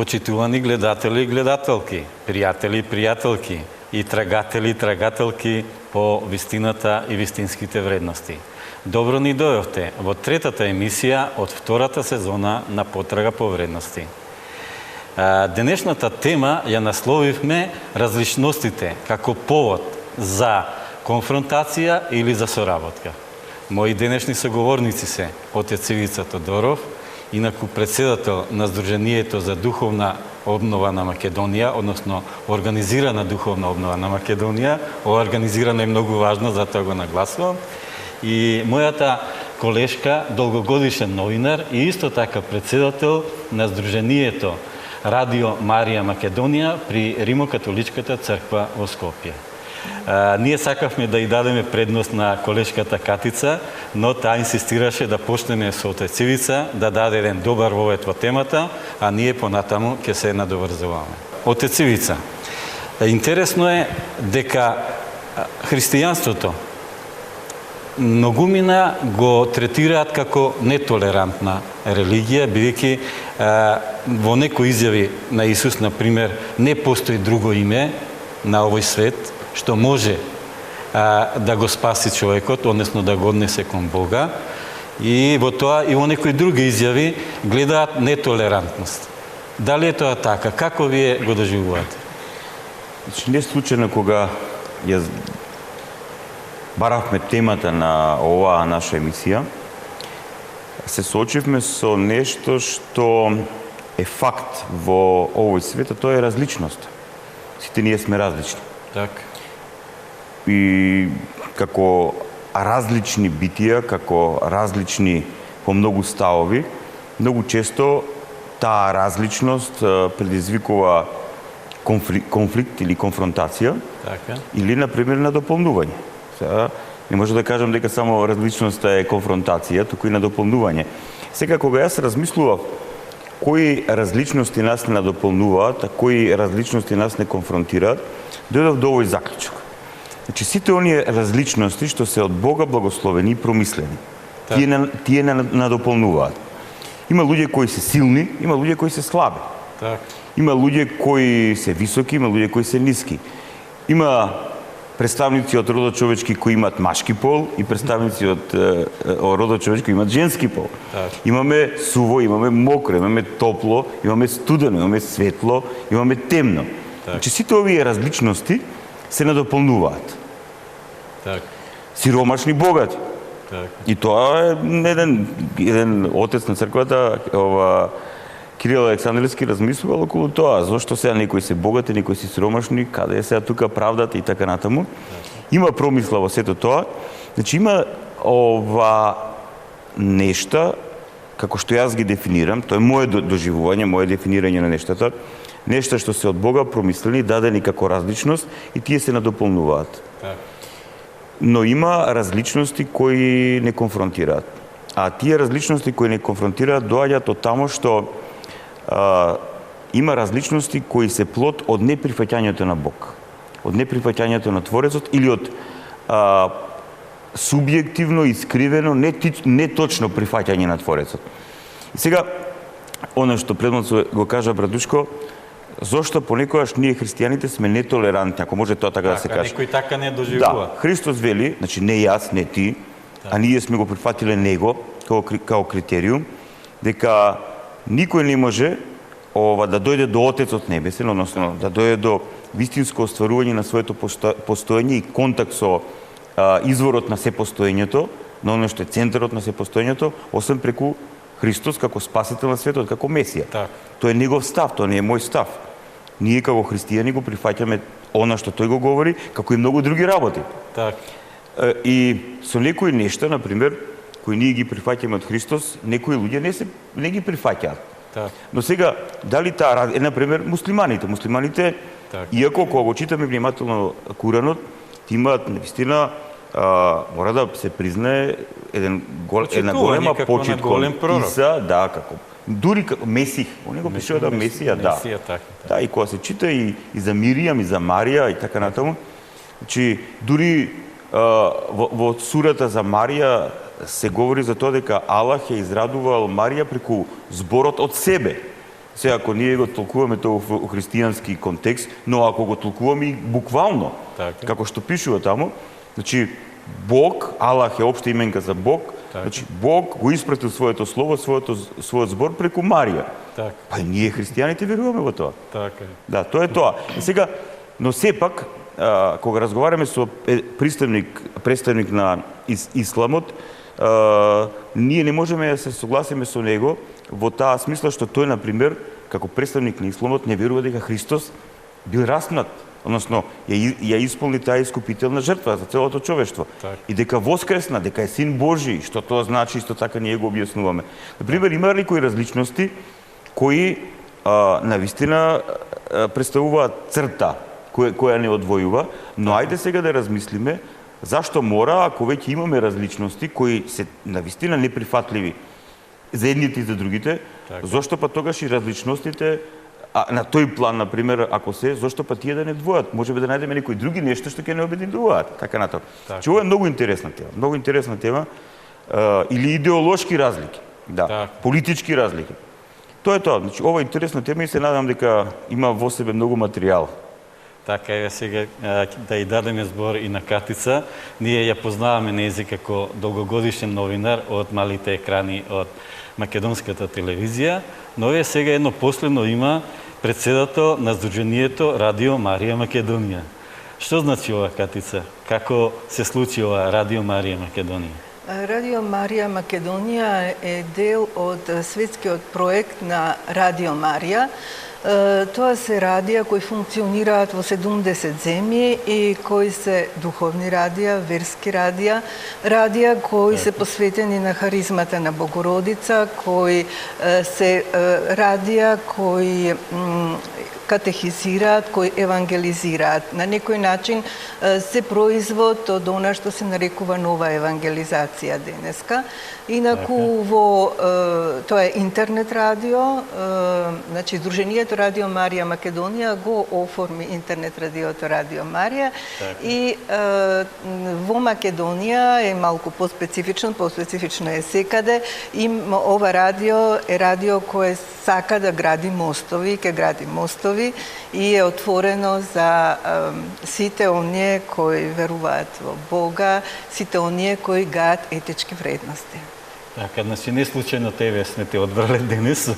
Почитувани гледатели и гледателки, пријатели и пријателки и трагатели и трагателки по вистината и вистинските вредности. Добро ни дојавте во третата емисија од втората сезона на Потрага по вредности. Денешната тема ја насловивме различностите како повод за конфронтација или за соработка. Мои денешни соговорници се отец Ивица Тодоров, инаку председател на Сдруженијето за духовна обнова на Македонија, односно организирана духовна обнова на Македонија. Ова организирана е многу важно, затоа го нагласувам. И мојата колешка, долгогодишен новинар и исто така председател на Сдруженијето Радио Марија Македонија при Римокатоличката црква во Скопје. Ние сакавме да ја дадеме предност на колешката Катица, но таа инсистираше да почнеме со отец Ивица, да даде еден добар вовед во темата, а ние понатаму ќе се надоврзуваме. Отец Ивица, интересно е дека христијанството многумина го третираат како нетолерантна религија, бидејќи во некои изјави на Исус, например, не постои друго име на овој свет што може да го спаси човекот, односно да го однесе кон Бога, и во тоа и во некои други изјави гледаат нетолерантност. Дали е тоа така? Како вие го доживувате? Значи, не случајно кога ја баравме темата на оваа наша емисија, се соочивме со нешто што е факт во овој свет, а тоа е различност. Сите ние сме различни. Така. И како различни битија, како различни по многу ставови, многу често таа различност предизвикува конфликт или конфронтација, Така. или, например, на дополнување. Сега, не може да кажам дека само различноста е конфронтација, туку и на дополнување. Сега, кога јас размислував кои различности нас не надополнуваат, а кои различности нас не конфронтираат, дојдов до овој заклучок. Значи, сите оние различности што се од Бога благословени и промислени, тие не надополнуваат. Има луѓе кои се силни, има луѓе кои се слаби. Так. Има луѓе кои се високи, има луѓе кои се ниски. Има представници од родот човечки кои имаат машки пол и представници од родот човечки кои имаат женски пол. Так. Имаме суво, имаме мокро, имаме топло, имаме студено, имаме светло, имаме темно. Так. Значи, сите овие различности се надополнуваат. Так. Сиромашни, богати. Так. И тоа е еден отец на црквата, Кирил Александрски, размислувал околу тоа. Зошто сега некои се богати, некои се сиромашни, каде е сега тука правдата и така натаму. Има промисла во сето тоа. Значи, има нешта, како што јас ги дефинирам, тоа е моје доживување, моје дефинирање на нештата, нешта што се од Бога промислени, дадени како различност и тие се надополнуваат. Так. Но има различности кои не конфронтираат. А тие различности кои не конфронтираат доаѓаат од тамо што има различности кои се плод од неприфаќањето на Бог, од неприфаќањето на Творецот или од субјективно, искривено, неточно прифаќање на Творецот. И сега, оно што предмот го кажа братушко, зошто понекогаш ние христијаните сме нетолерантни, ако може тоа така да се каже. Некој така не доживува. Да, Христос вели, значи не јас, не ти, а ние сме го прифатиле него како критериум, дека никој не може да дојде до Отецот Небесен, односно да дојде до вистинско остварување на своето постоење и контакт со изворот на сепостоењето, на оно што е центарот на сепостоењето, освен преку Христос како спасител на светот, како Месија. Так. Тоа е негов став, тоа не е мој став. Ние како христијани го прифаќаме она што тој го говори, како и многу други работи. Так. И со некои нешта, например, кои ние ги прифаќаме од Христос, некои луѓе не ги прифаќаат. Так. Но сега, дали таа например, муслиманите. Муслиманите, Так. иако кога го читаме внимателно Куранот, имаат навистина, мора да се признае една голема почит кон Иса, да, како дури како Месих, он го пишува да Месија, да. Месија, така. Да, и кога се чита и за Миријам, и за Марија и така натаму, значи дури во сурата за Марија се говори за тоа дека Аллах ја израдувал Марија преку зборот од себе. Сега, ако ние го толкуваме тоа во христијански контекст, но ако го толкуваме и буквално, Така. како што пишува таму, значи Бог, Аллах е општа именка за Бог, Така. значи Бог го испратил своето слово, својот збор преку Марија. Така. Па и ние христијаните веруваме во тоа. Така е. Да, тоа е тоа. И сега, но сепак, кога разговараме со представник на исламот, ние не можеме да се согласиме со него во таа смисла што тој, например, како представник на исламот, не верува дека Христос бил распнат, односно ја исполни таа искупителна жртва за целото човештво. Так. И дека воскресна, дека е син Божи, што тоа значи, исто така ние го објаснуваме. Например, има ли кои различности кои навистина представуваат црта која не одвојува, но ајде сега да размислиме зашто мора, ако веќе имаме различности кои се навистина неприфатливи за едните и за другите, Така. зошто па тогаш и различностите на тој план, например, ако зошто па тие да не двојат? Можеме да најдеме некои други нешта што ќе не обединуваат, така натаму. Така. Че ова е многу интересна тема, или идеолошки разлики, да, Така. политички разлики. Тоа е тоа, значи ова е интересна тема и се надам дека има во себе многу материјал. Така е, сега да и дадеме збор и на Катица. Ние ја познаваме нејзи како долгогодишен новинар од малите екрани од македонската телевизија, но е сега едно последно има председател на Сдруженијето Радио Марија Македонија. Што значи ова, Катица? Како се случи ова Радио Марија Македонија? Радио Марија Македонија е дел од светскиот проект на Радио Марија. Тоа се радија кои функционираат во 70 земји и кои се духовни радија, верски радија кои се посветени на харизмата на Богородица, кои се радија кои катехизираат, кои евангелизираат. На некој начин се производ од она што се нарекува нова евангелизација денеска. Инаку тоа е интернет радио, значи Сдруженијето Радио Марија Македонија го оформи интернет радиото Радио Марија и во Македонија е малку поспецифично е секаде. Ова радио е радио кое сака да гради мостови, ќе гради мостови и е отворено за сите оние кои веруваат во Бога, сите оние кои гаат етички вредности. Така, значи не случајно тебе сме те одбрале денес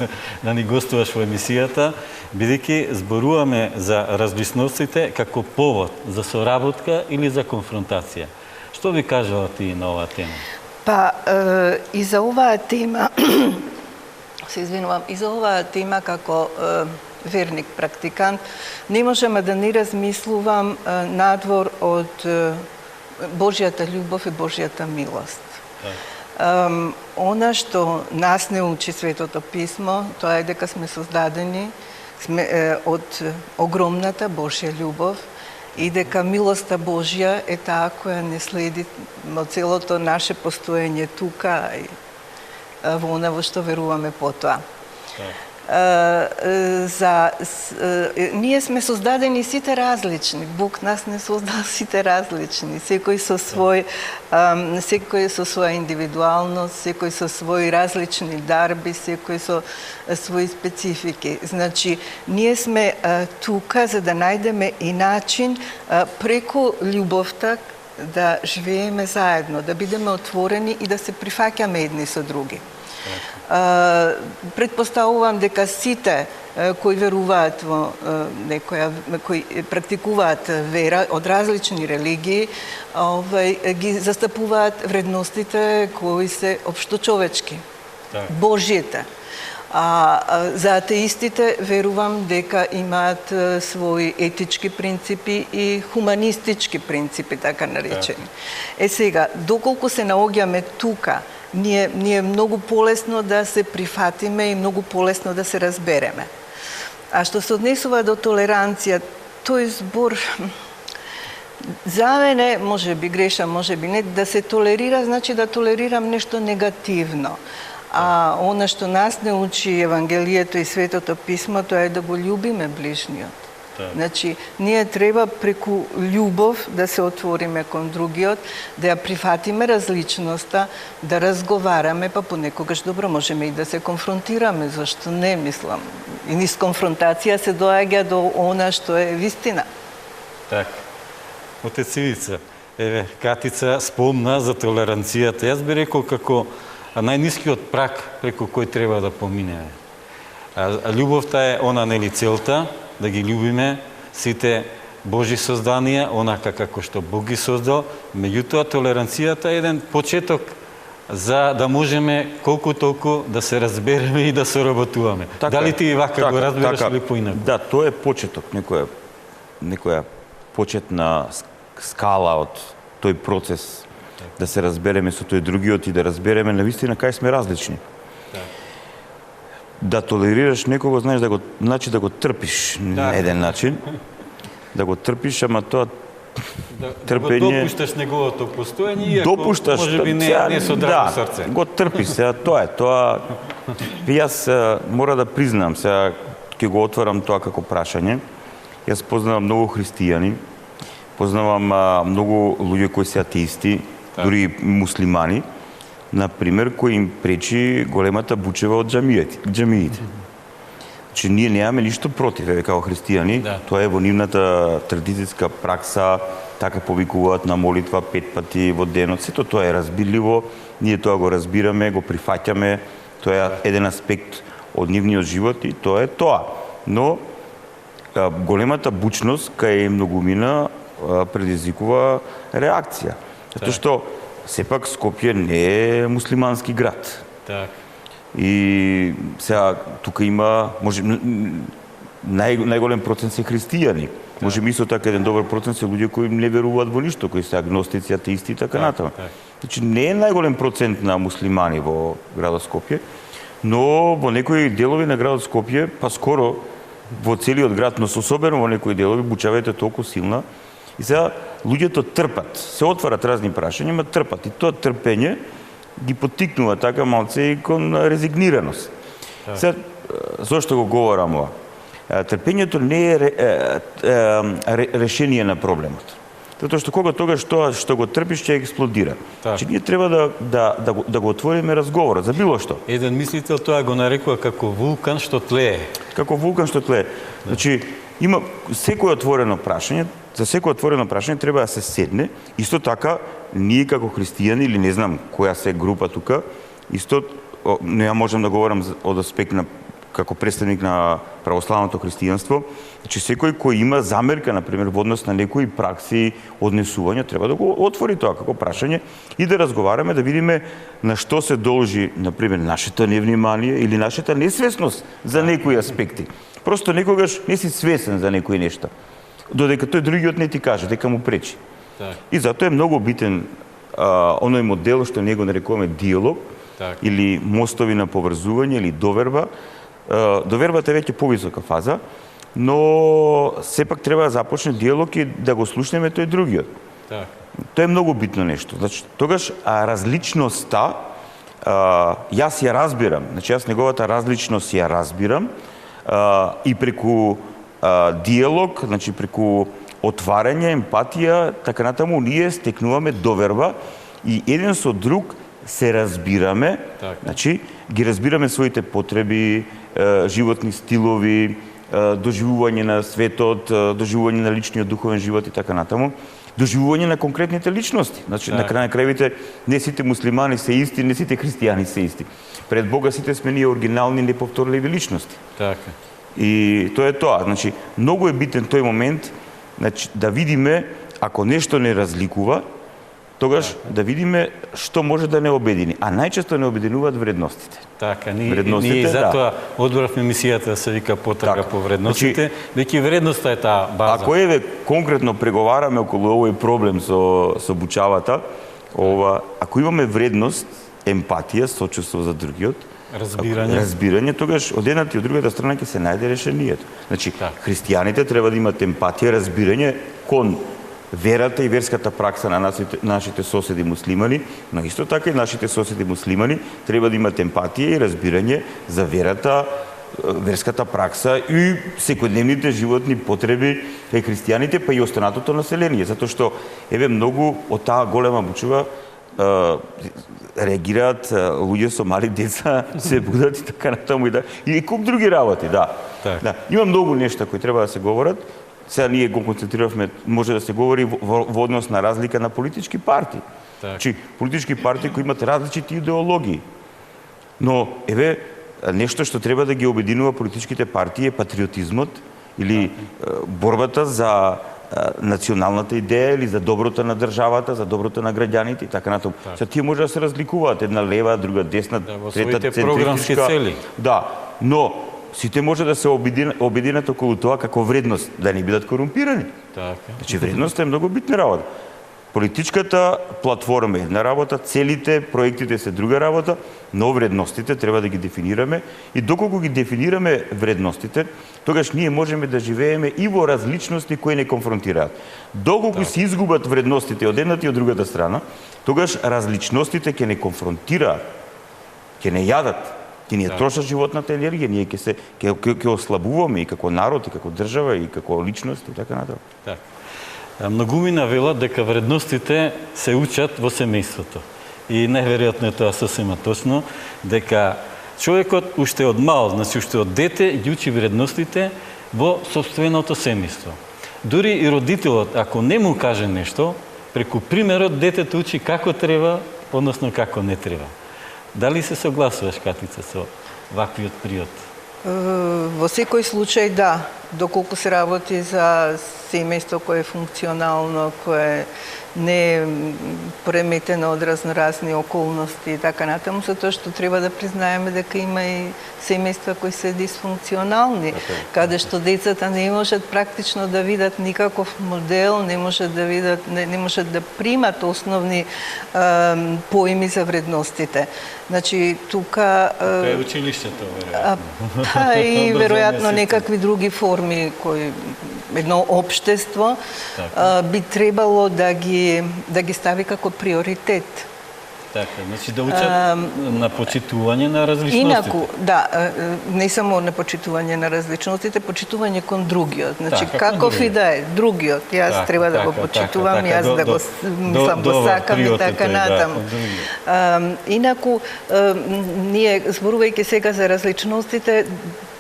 да ни гостуваш во емисијата, бидејќи зборуваме за различностите како повод за соработка или за конфронтација. Што ви кажала ти на оваа тема? Па, и за оваа тема, се извинувам, и за оваа тема како верник, практикант, не можеме да не размислувам надвор од Божјата љубов и Божјата милост. Она што нас не учи Светото Писмо, тоа е дека сме создадени од огромната Божја љубов и дека милоста Божја е таа која не следи од целото наше постоење тука и во она во што веруваме потоа. Ние сме создадени сите различни. Бог нас не создал сите различни. Секој со своја индивидуалност, секој со своји различни дарби, секој со своји специфики. Значи, ние сме тука за да најдеме и начин преку љубовта да живееме заедно, да бидеме отворени и да се прифаќаме едни со други. Предпоставувам дека сите кои веруваат во кои практикуваат вера од различни религии, ги застапуваат вредностите кои се општочовечки, Божјите. За атеистите верувам дека имаат своји етички принципи и хуманистички принципи, така наречени. Сега, доколку се наоѓаме тука, ние е многу полесно да се прифатиме и многу полесно да се разбереме. А што се однесува до толеранција, тој збор за мене, може би грешам, може би не, да се толерира значи да толерирам нешто негативно. А она што нас не учи Евангелието и Светото Писмо, тоа е да го љубиме ближниот. Значи, ние треба преку љубов да се отвориме кон другиот, да ја прифатиме различноста, да разговараме, па понекогаш добро можеме и да се конфронтираме, зашто не, мислам. И низ конфронтација се доаѓа до она што е вистина. Так. Отец Ивица, еве, Катица спомна за толеранцијата. Јас би рекол како најнискиот прак преку кој треба да поминеме. А љубовта е она нели целта, да ги љубиме сите Божи созданија, онака како што Бог ги создал. Меѓутоа, толеранцијата е еден почеток за да можеме колку толку да се разбереме и да соработуваме. Дали ти вака го разбираш или поинаку? Да, тоа е почеток, некоја почетна скала од тој процес да се разбереме со тој другиот и да разбереме навистина кај сме различни. Да толерираш некого, знаеш значи да го трпиш на еден начин. Да го трпиш, ама тоа трпење... Да го допушташ неговото постоење, иако допушташ, можеби не со драго срце. Го трпиш, сега тоа е. Јас мора да признам, сега ќе го отварам тоа како прашање. Јас познавам многу христијани, познавам многу луѓе кои се атеисти, дури муслимани, например, кој им пречи големата бучева од џамиите. Значи, ние немаме ништо против, еве, како христијани, тоа е во нивната традицијска пракса, така повикуваат на молитва 5 пати во денот, сето тоа е разбирливо, ние тоа го разбираме, го прифаќаме, тоа е еден аспект од нивниот живот и тоа е тоа. Но, големата бучност кај многумина предизвикува реакција. Затоа што сепак Скопје не е муслимански град. Так. И сега тука има, може најголем процент се христијани. Може би исто така еден добар процент се луѓе кои не веруваат во ништо, кои се агностици, атеисти и така натаму. Значи не е најголем процент на муслимани во градот Скопје, но во некои делови на градот Скопје, па скоро во целиот град, но особено во некои делови бучавата е толку силна. И сега луѓето трпат, се отварат разни прашања, ма трпат. И тоа трпење ги поттикнува така малце и кон резигнираност. Сега, зошто го говорам ова? Трпењето не е решение на проблемот. Затоа што кога тогаш тоа што го трпиш ќе експлодира. Значи ние треба да го отвориме разговорот за било што. Еден мислител тоа го нарекува како вулкан што тлее. Како вулкан што тлее. Значи има секој отворено прашање, за секој отворено прашање треба да се седне. Исто така ние како христијани или не знам која се група тука, исто не ја можам да говорам од аспект на како представник на православното христијанство, значи секој кој има замерка, например, во однос на некои пракси, однесувања, треба да го отвори тоа како прашање и да разговараме, да видиме на што се должи, например, нашето невнимание или нашата несвесност за некои аспекти. Просто некогаш не си свесен за некои нешта, додека тој другиот не ти каже, дека му пречи. И затоа е многу битен оној модел што ние го нарекуваме диалог, или мостови на поврзување, или доверба. Довербата е веќе повисока фаза, но сепак треба да започне диалог и да го слушнеме тој другиот. Тоа е многу битно нешто. Значи, тогаш различноста, јас ја разбирам, значи јас неговата различност ја разбирам и преку диалог, значи преку отварање, емпатија, така натаму ние стекнуваме доверба и еден со друг се разбираме, значи ги разбираме своите потреби, животни стилови, доживување на светот, доживување на личниот духовен живот и така натаму, доживување на конкретните личности. Значи на крај на крајвите не сите муслимани се исти, не сите христијани се исти. Пред Бога сите сме ние оригинални, неповторливи личности. Така. И тоа е тоа. Значи многу е битен тој момент, значи да видиме ако нешто не разликува, тогаш да видиме што може да не обедини. А најчесто не обединуваат вредностите. Така, ние затоа одборавме мисијата да се вика потрага по вредностите, веќе вредноста е таа база. Ако еве конкретно преговараме околу овој проблем со бучавата, ако имаме вредност, емпатија, сочувство за другиот, разбирање, тогаш од едната и од другата страна ќе се најде решението. Значи, христијаните треба да имат емпатија, разбирање кон верата и верската пракса на нашите соседи муслимани, но исто така и нашите соседи муслимани треба да имат емпатија и разбирање за верата верската пракса и секојдневните животни потреби кај христијаните, па и останатото население, затоа што еве многу од таа голема бучува реагираат луѓе со мали деца, се будат и така натаму и куп други работи, да. Так. Да. Има многу нешта кои треба да се говорат. Сега ние го концентриравме, може да се говори во однос на разлика на политички партии. Так. Значи, политички партии кои имат различити идеологии. Но, еве, нешто што треба да ги обединува политичките партии е патриотизмот или борбата за националната идеја или за доброто на државата, за доброто на граѓаните и така натаму. Сега тие може да се разликуваат, една лева, друга десна, во трета своите центристичка. програмски цели. Да, но сите може да се обединат околу тоа како вредност, да не бидат корумпирани. Така. Значи вредноста е многу битна работа. Политичката платформа е една работа, целите, проектите се друга работа, но вредностите треба да ги дефинираме и доколку ги дефинираме вредностите, тогаш ние можеме да живееме и во различности кои не конфронтираат. Доколку се изгубат вредностите од едната и од другата страна, тогаш различностите ќе не конфронтираат, ќе не јадат, ќе ни трошат животната енергија, ние ќе ослабуваме и како народ, и како држава, и како личност, и така натаму. Так. Многумина велат дека вредностите се учат во семејството. И најверојатно е тоа сосема точно, дека човекот уште од мал, значи уште од дете, ги учи вредностите во собственото семејство. Дури и родителот, ако не му каже нешто, преку примерот детето учи како треба, односно како не треба. Дали се согласуваш, Катица, со ваквиот приод? Во секој случај да, доколку се работи за семејство кое е функционално, кое не е преметено од разноразни околности и така натаму, затоа што треба да признаеме дека има и семејства кои се дисфункционални, каде што децата не можат практично да видат никаков модел, не можат да видат, не можат да примат основни поими за вредностите. Значи тука Тоа е училиштето, веројатно. Па и веројатно некакви други форми кои едно општество би требало да ги стави како приоритет. Така, значи да учат на почитување на различностите. Инаку, да, не само на почитување на различностите, почитување кон другиот. Значи, каков и да е, другиот, јас треба да го почитувам, јас да го мислам, го сакам и така натаму. Инаку, ние, зборувајќи сега за различностите,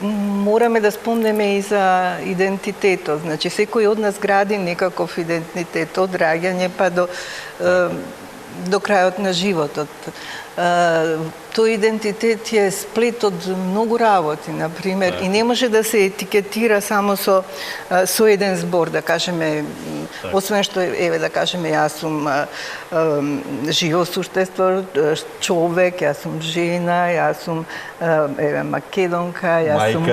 мораме да спомнеме и за идентитетот. Значи, секој од нас гради некаков идентитет од раѓање па до крајот на животот. Тој идентитет е сплет од многу работи, например, и не може да се етикетира само со еден збор, да кажеме, освен што, еве, да кажеме, јас сум живо суштество, човек, јас сум жена, јас сум, еве, македонка, јас сум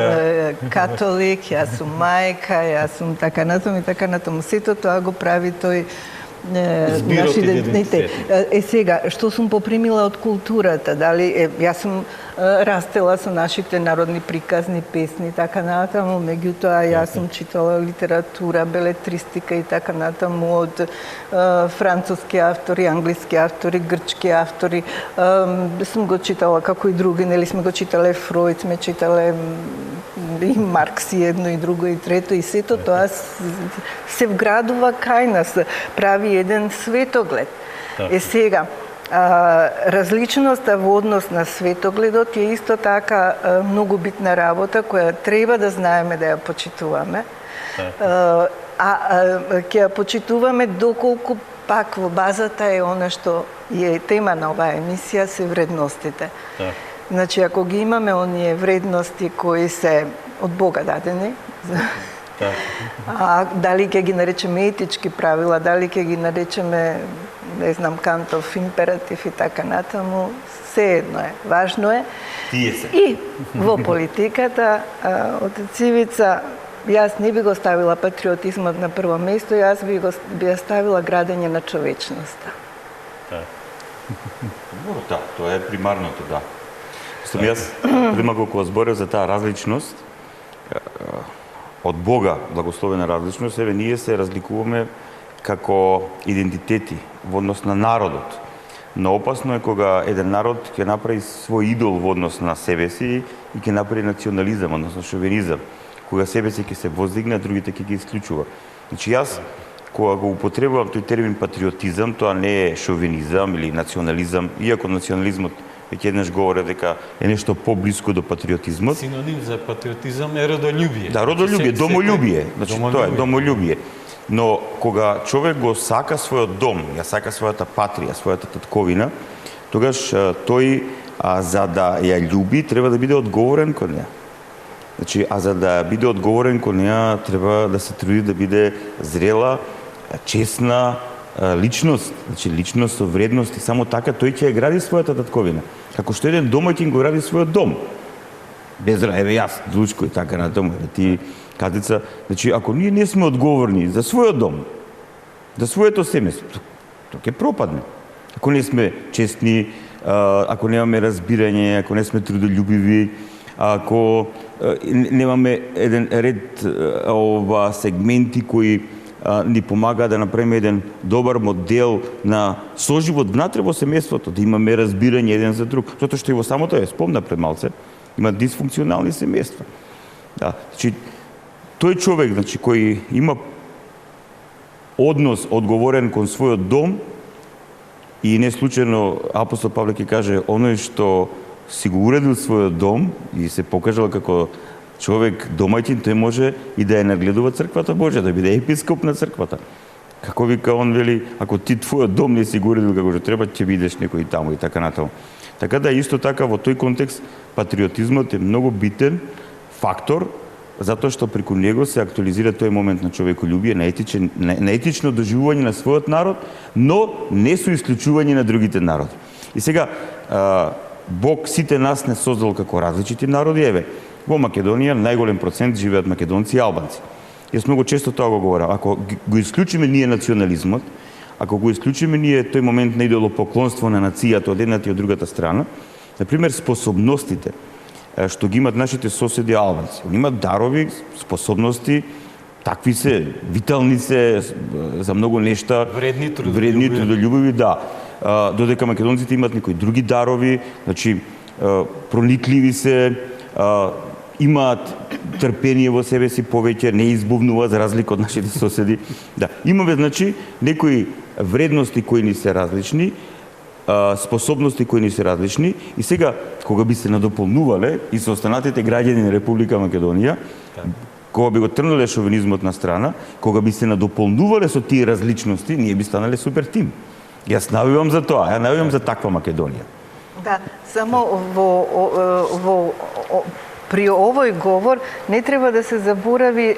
католик, јас сум мајка, јас сум така натаму и така натаму. Сето тоа го прави тој наш идентитет. Сега, што сум попримила од културата, дали, јас сум растела со нашите народни приказни песни, така натаму, меѓутоа јас сум читала литература, белетристика и така натаму од француски автори, англиски автори, грчки автори. Сум го читала како и други, нели сме го читале Фројд, сме читале и Маркс и едно и друго и трето и сето тоа се вградува кај нас, прави еден светоглед. Сега, различноста во однос на светогледот е исто така многу битна работа која треба да знаеме да ја почитуваме. Ќе ја почитуваме доколку пак во базата е она што е тема на оваа емисија, се вредностите. Значи, ако ги имаме оние вредности кои се од Бога дадени, дали ќе ги наречеме етички правила, дали ќе ги наречеме, не знам, Кантов императив и така натаму, се едно е. Важно е. И во политиката, од Цивица, јас не би го ставила патриотизмот на прво место, јас би ја ставила градење на човечноста. Да, тоа е примарното, да. Јас према колку зборев за таа различност, од Бога благословена различност, еве ние се разликуваме како идентитети во однос на народот. но опасно е кога еден народ ќе направи свој идол во однос на себе си и ќе направи национализам, односно шовинизам. Кога себе си ќе се воздигне, а другите ќе ги исклучува. Значи јас, кога го употребувам тој термин патриотизам, тоа не е шовинизам или национализам, иако национализмот веќе еднаш говори дека е нешто поблиско до патриотизмот. Синоним за патриотизам е родолюбие. Да, родолюбие, домолюбие. Значи тоа е домолюбие. Но кога човек го сака својот дом, ја сака својата патрија, својата татковина, тогаш тој за да ја љуби треба да биде одговорен кон неа. Значи, а за да биде одговорен кон неа треба да се труди да биде зрела, честна личност, значи личност со вредности, само така тој ќе ја гради својата татковина. Како што еден домаќин го гради својот дом. Без еве јас, Дучко и така натаму, ти Катица, значи ако ние не сме одговорни за својот дом, за своето семејство, тоа ќе пропадне. Ако не сме честни, ако немаме разбирање, ако не сме трудолюбиви, ако немаме еден ред сегменти кои ни помага да направиме еден добар модел на соживот внатре во семејството, да имаме разбирање еден за друг. Затоа што и во самото ја спомна пред малце, има дисфункционални семејства. Да, значи тој човек, значи кој има однос одговорен кон својот дом и не случајно апостол Павле ќе каже оној што си го уредил својот дом и се покажал како човек домаќин, тој може и да ја нагледува црквата Божја, да биде епископ на црквата. Како вика он вели, ако ти твојот дом не си го уредил како што треба, ќе бидеш некој таму и така натаму. Така да исто така во тој контекст патриотизмот е многу битен фактор, затоа што преку него се актуализира тој момент на човеколюбие, на етично доживување на својот народ, но не со исклучување на другите народи. И сега Бог сите нас не создал како различити народи, еве, во Македонија најголем процент живеат македонци и албанци. Јас многу често тоа го говорам. Ако го исклучиме ние национализмот, ако го исклучиме ние тој момент на идолопоклонство на нацијата од едната и од другата страна, например способностите што ги имат нашите соседи албанци. Они имат дарови, способности, такви се, витални се за многу нешта, вредни, трудолюбиви, да. Додека македонците имат некои други дарови, значи проникливи се, имаат трпение во себе си повеќе, не избувнува за разлика од нашите соседи. Да, имаме значи некои вредности кои ни се различни, способности кои ни се различни и сега кога би се надополнувале и со останатите граѓани на Република Македонија, кога би го тргнале шовинизмот на страна, кога би се надополнувале со тие различности, ние би станале супер тим. Јас навивам за тоа, ја навивам за таква Македонија. Да, само при овој говор не треба да се заборави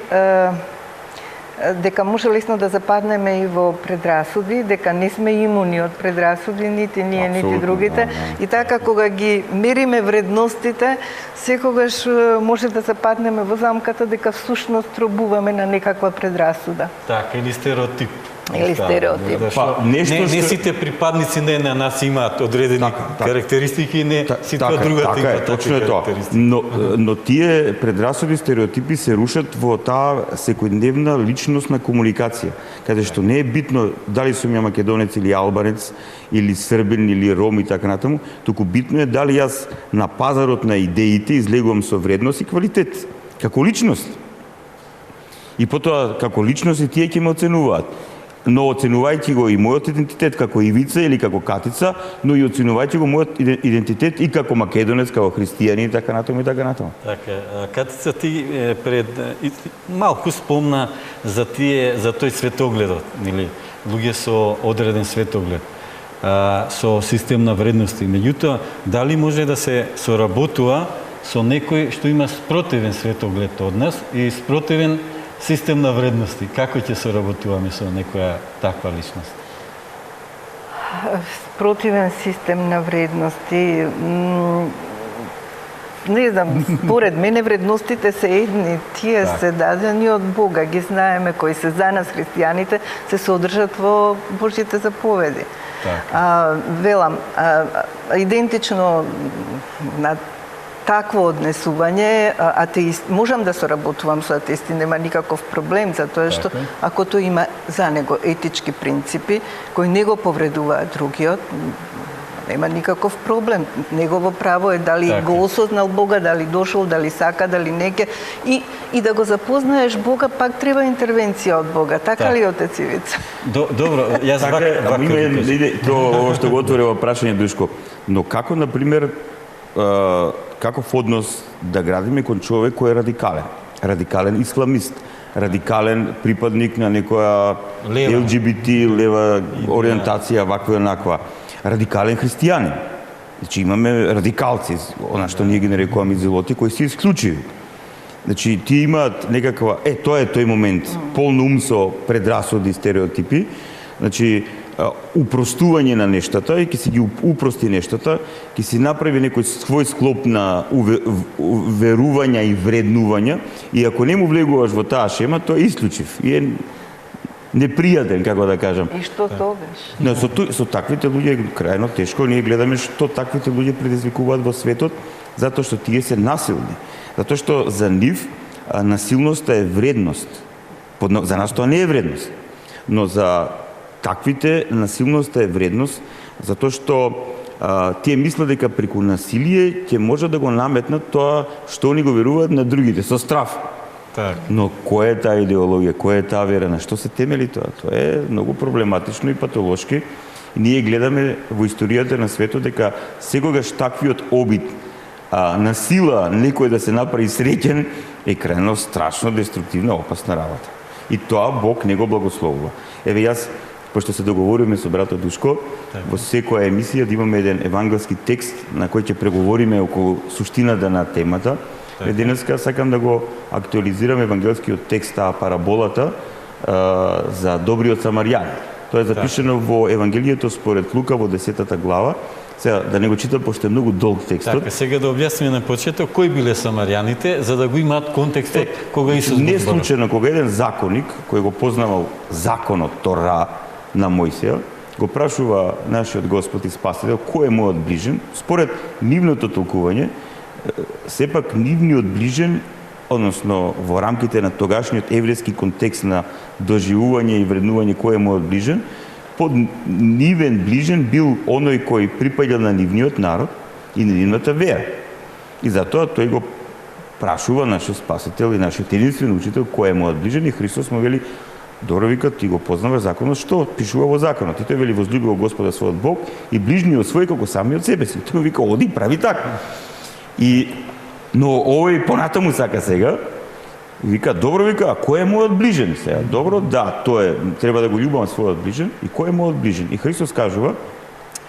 дека може лесно да западнеме и во предрасуди, дека не сме имуни од предрасуди, нити ние, нити другите. Да. И така, кога ги мериме вредностите, секогаш може да западнеме во замката дека всушност тробуваме на некаква предрасуда. Така, или стереотип. Или стереотип. Не сите припадници на нас имаат одредени карактеристики, не сите другата имаат такви карактеристики. Но тие предрасуди, стереотипи се рушат во таа секојдневна личностна комуникација, каде што не е битно дали сум ја македонец или албанец, или србин, или ром и така натаму, туку битно е дали јас на пазарот на идеите излегувам со вредност и квалитет, како личност. И потоа, како личност и тие ќе ме оценуваат. Но оценувајќи го и мојот идентитет како Ивица или како Катица, но и оценувајќи го мојот идентитет и како македонец, како христијанин и така натаму и така натаму. Така, Катица, ти малку спомна за тој светогледот, нели, луѓе со одреден светоглед, со систем на вредности. Меѓутоа, дали може да се соработува со некој што има спротивен светоглед од нас и спротивен систем на вредности? Како ќе соработуваме со некоја таква личност? Спротивен систем на вредности. Не знам, според мене вредностите се едни, тие се дадени од Бога, ги знаеме кои се за нас христијаните, се содржат во Божјите заповеди. Велам, идентично на такво однесување, можам да соработувам со атеисти, нема никаков проблем, затоа што ако тој има за него етички принципи кои не го повредуваат другиот, нема никаков проблем. Негово право е дали го осознал Бога, дали дошол, дали сака, дали не ке. И да го запознаеш Бога, пак треба интервенција од Бога. Така ли, отец Ивица? Добро, јас тоа што го отворила прашање, Душко. Но како, например, каков однос да градиме кон човек кој е радикален исламист, радикален припадник на некоја LGBT, лева ориентација, ваква и онаква, радикален христијанин. Значи имаме радикалци, она што ние ги нарекуваме зелоти, кои се исклучиви. Значи тие имаат некаква, тоа е тој момент, полно ум со предрасуди и стереотипи, значи упростување на нештата и ќе си ги упрости нештата, ќе си направи некој свој склоп на верувања и вреднувања, и ако не му влегуваш во таа шема, тоа е исклучив и е непријатен, како да кажам. И што тогаш? Но со таквите луѓе е крајно тешко. Ние гледаме што таквите луѓе предизвикуваат во светот, затоа што тие се насилни. Затоа што за нив насилноста е вредност. За нас тоа не е вредност. Но за таквите насилноста е вредност, затоа што тие мислат дека преку насилие ќе може да го наметнат тоа што они го веруваат на другите, со страф. Но која е таа идеологија, која е таа вера, на што се темели тоа? Тоа е многу проблематично и патолошки. Ние гледаме во историјата на светот дека секогаш таквиот обид на сила некој да се направи среќен е крајно страшно деструктивна, опасна работа. И тоа Бог не го благословува. Еве јас, пошто се договориме со братот Душко, во секоја емисија да имаме еден евангелски текст на кој ќе преговориме околу суштината на темата. Денеска сакам да го актуализирам евангелскиот текст, таа параболата за добриот самарјанин. Тоа е запишено во Евангелието според Лука во 10 глава. Сега да не го читам пошто е многу долг текстот. Така, сега да објасниме на почеток кои биле самарјаните, за да го имаат контекстот кога Исус не случајно кога еден законник кој го познавал законот Тора на Мојсија, го прашува нашиот Господ и Спасител кој е мојот ближен, според нивното толкување, сепак нивниот ближен, односно во рамките на тогашниот еврејски контекст на доживување и вреднување кој е мојот ближен, под нивен ближен бил оној кој припаѓа на нивниот народ и на нивната вера. И затоа тој го прашува нашиот Спасител и нашиот единствен учител кој е мојот ближен, и Христос му вели: добро, вика, ти го познаваш законот, што пишува во законот? И тој вели: возлюби го Господа својот Бог и ближниот свој како самиот себе си. Тој вика: оди, прави така. Но овој понатаму сака сега, вика: добро, вика, а кој е мојот ближен сега? Добро, да, тоа е, треба да го љубам својот ближен. И кој е мојот ближен? И Христос кажува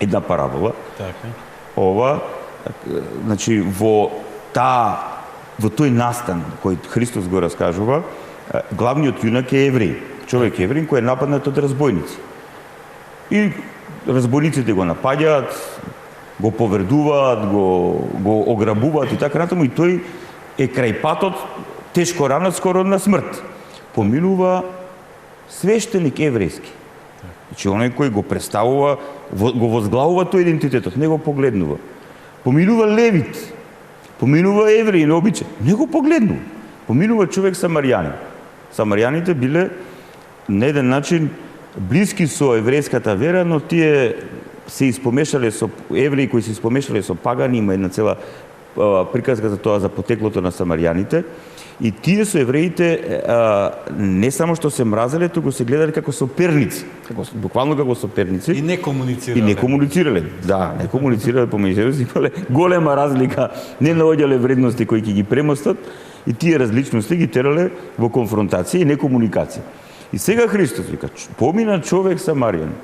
една парабола. Така. Ова, значи во тој настан кој Христос го раскажува, главниот јунак е евреј, човек евреин кој е нападнат од разбойници. И разбойниците го напаѓаат, го повредуваат, го ограбуваат и така натаму, и тој е крај патот тешко ранат, скоро на смрт. Поминува свештеник еврејски. Значи оној кој го представува, го возглавува тој идентитетот, не го погледнува. Поминува левит, поминува евреин обичај, не го погледнува. Поминува човек самарјанин. Самарјаните биле на еден начин блиски со еврејската вера, но тие се испомешале со евреи кои се испомешале со пагани. Има една цела приказка за тоа, за потеклото на самарјаните. И тие со евреите не само што се мразеле, туку се гледале како соперници, буквално како соперници. И не комуницирале. И не комуницирале, да, не комуницирале помеѓу себе, имале голема разлика, не наоѓале вредности кои ќе ги премостат, и тие различности ги терале во конфронтација и не комуникација. И сега Христос вика: помина човек самарјан.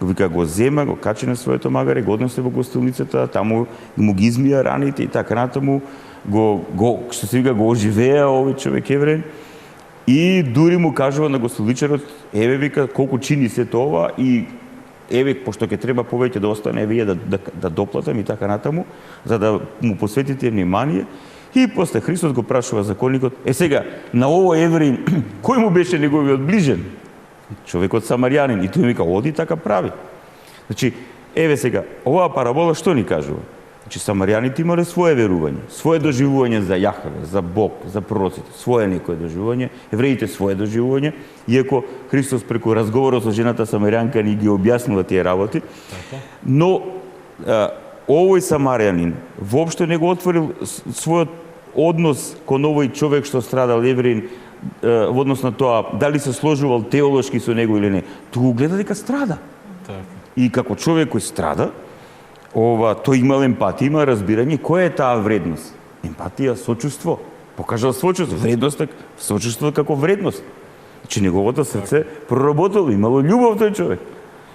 Вика, го зема, го качи на своето магаре, го однесе во гостилницата, таму му ги измија раните и така натаму, што се вика, го оживеа овој човек евреин, и дури му кажува на гостилничарот: еве, вика, колку чини се тоа, и еве, пошто ќе треба повеќе да остане, еве да доплатам и така натаму, за да му посветите внимание. И после Христос го прашува законникот: сега, на овој евреин, кој му беше неговиот ближен? Човекот самарјанин. И тој вика: оди така прави. Значи, еве сега, оваа парабола што ни кажува? Значи, самарјаните имале свое верување, свое доживување за Јахве, за Бог, за пророците, свое некое доживување, евреите свое доживување, иако Христос преку разговорот со жената самарјанка ни ги објаснува тие работи, но овој самарјанин воопшто не го отворил својот однос кон овој човек што страдал евреин во однос на тоа дали се сложувал теолошки со него или не. Туку гледа дека страда. И како човек кој страда, тој имал емпатија, има разбирање која е таа вредност. Емпатија, сочувство. Покажал сочувство, вредност, сочувство како вредност. Значи неговото срце проработало, имало љубов тој човек.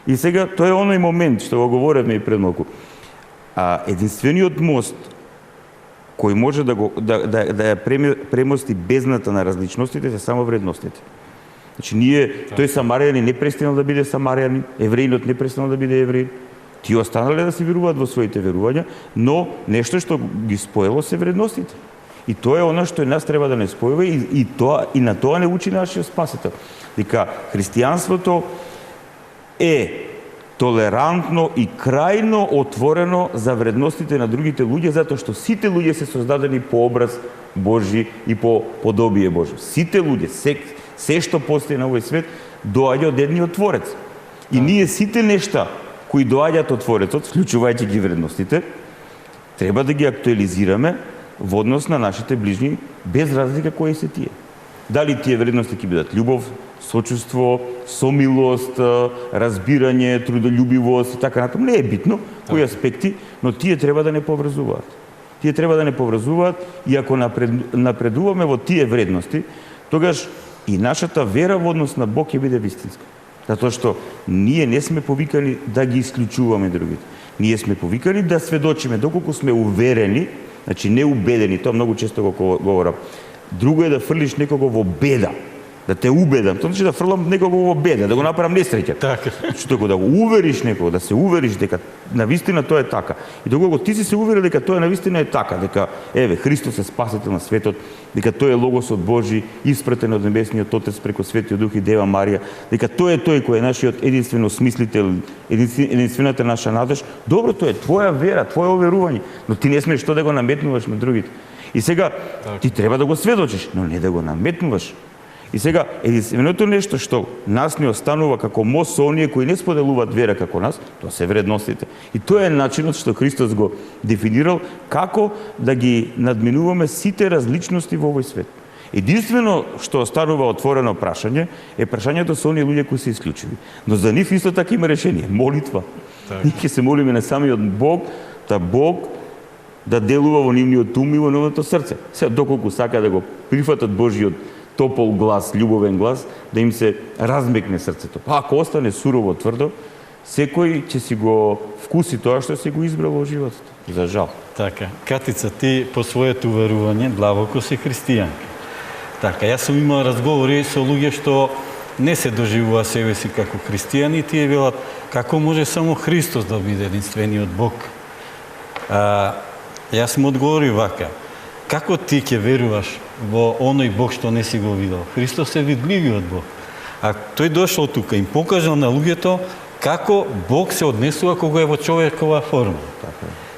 И сега тоа е оној момент што го говоревме и пред малку. Единствениот мост кој може да ја премости бездната на различностите се само вредностите. Значи тој самарјанин не престанал да биде самарјанин, евреинот не престанал да биде евреин. Тие останале да се веруваат во своите верувања, но нешто што ги споело се вредностите. И тоа е она што нас треба да не спојува и на тоа не учи нашиот Спасител. Дека христијанството е толерантно и крајно отворено за вредностите на другите луѓе, затоа што сите луѓе се создадени по образ Божи и по подобие Божие. Сите луѓе, се што постои на овој свет, доаѓа од едниот Творец. И ние сите нешта кои доаѓаат од Творецот, вклучувајќи ги вредностите, треба да ги актуализираме во однос на нашите ближни, без разлика кои се тие. Дали тие вредности ќе бидат љубов, сочувство, сомилост, разбирање, трудолюбивост и така натаму, не е битно кои аспекти, но тие треба да не поврзуваат. Тие треба да не поврзуваат и ако напредуваме во тие вредности, тогаш и нашата вера во однос на Бог ќе биде вистинска. Затоа што ние не сме повикани да ги исклучуваме другите. Ние сме повикани да сведочиме доколку сме уверени, значи не убедени, тоа многу често го говорам. Друго е да фрлиш некого во беда, да те убедам, тоа значи да фрлам некого во беда, да го направам несреќа. Така. Што да го увериш некого, да се увериш дека навистина тоа е така. И доколку ти си се уверил дека тоа навистина е така, дека еве Христос е спасител на светот, дека тој е Логосот Божи, испратен од небесниот Отец преку Светиот Дух и Дева Марија, дека тој е тој кој е нашиот единствен осмислител, единствената наша надеж, добро, тоа е твоја вера, твое уверување, но ти не смееш што да го наметнуваш на другите. И сега ти треба да го сведочиш, но не да го наметнуваш. И сега, единственото нешто што нас не останува како мост со оние кои не споделуваат вера како нас, тоа се вредностите. И тоа е начинот што Христос го дефинирал како да ги надминуваме сите различности во овој свет. Единствено што останува отворено прашање е прашањето со оние луѓе кои се исклучиви. Но за нив исто така има решение, молитва. Ние ќе се молиме на самиот Бог, да Бог да делува во нивниот ум и во нивното срце. Сега доколку сака да го прифатат Божиот топол глас, љубовен глас, да им се размекне срцето. Па ако остане сурово тврдо, секој ќе си го вкуси тоа што си го избрал во животот. За жал. Така, Катица, ти по своето верување длабоко си христијанка. Така, јас сум имал разговори со луѓе што не се доживува себе си како христијани, тие велат како може само Христос да биде единствениот Бог. Јас му одговори вака. Како ти ќе веруваш во оној Бог што не си го видел? Христос е видливиот Бог. А тој дошол тука и им покажал на луѓето како Бог се однесува кога е во човекова форма.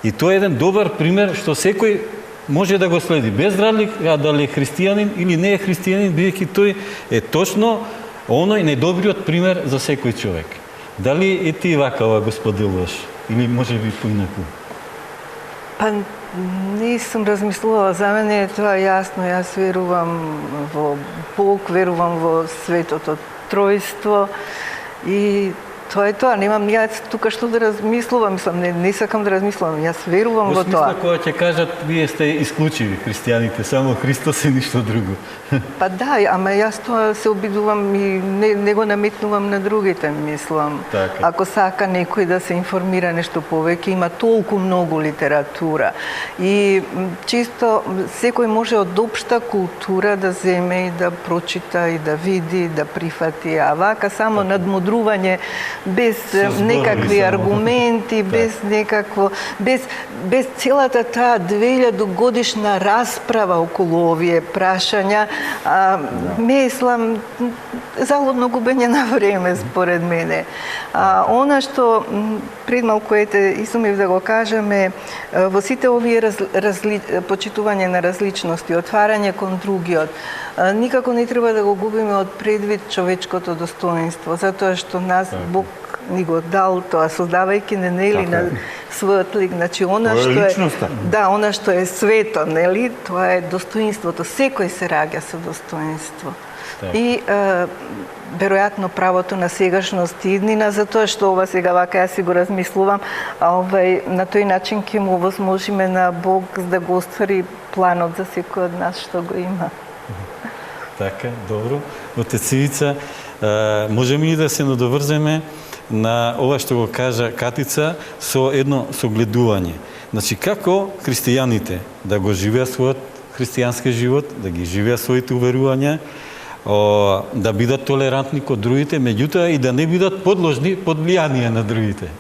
И тоа е еден добар пример што секој може да го следи, без разлика дали е христијанин или не е христијанин, бидејќи тој е точно оној најдобриот пример за секој човек. Дали и ти вакава го споделуваш или може би поинаку? Па не сум размислувала, за мене е тоа јасно, јас верувам во Бог, верувам во Светото Тројство и тоа е тоа, немам јас тука што да размислувам, не сакам да размислувам, јас верувам во тоа. Во смисла кога ќе кажат вие сте исклучиви христијаните, само Христос и ништо друго. Па да, ама јас тоа се обидувам и не го наметнувам на другите, мислам. Така. Ако сака некој да се информира нешто повеќе, има толку многу литература. И чисто секој може од општа култура да земе и да прочита и да види, да прифати, а вака само надмудрување без некакви аргументи, без некакво, без целата таа 2000 годишна расправа околу овие прашања, мислам, залудно губење на време според мене. Она што пред малку изумив да го кажам е во сите овие почитување на различности, отварање кон другиот, никако не треба да го губиме од предвид човечкото достоинство, затоа што нас Бог ни го дал тоа, создавајќи нели на својот лик, значи она што е она што е свето, нели, тоа е достоинството. Секој се раѓа со достоинство. И веројатно правото на сегашност и иднина, затоа што ова сега вака ја си го размислувам, на тој начин ќе му возможиме на Бог да го оствари планот за секој од нас што го има. Така, добро. Отец Ивица, можеме ли да се надоврземе на ова што го кажа Катица со едно согледување? Значи, како христијаните да го живеат својот христијански живот, да ги живеат своите уверувања, да бидат толерантни кон другите, меѓутоа и да не бидат подложни под влијание на другите.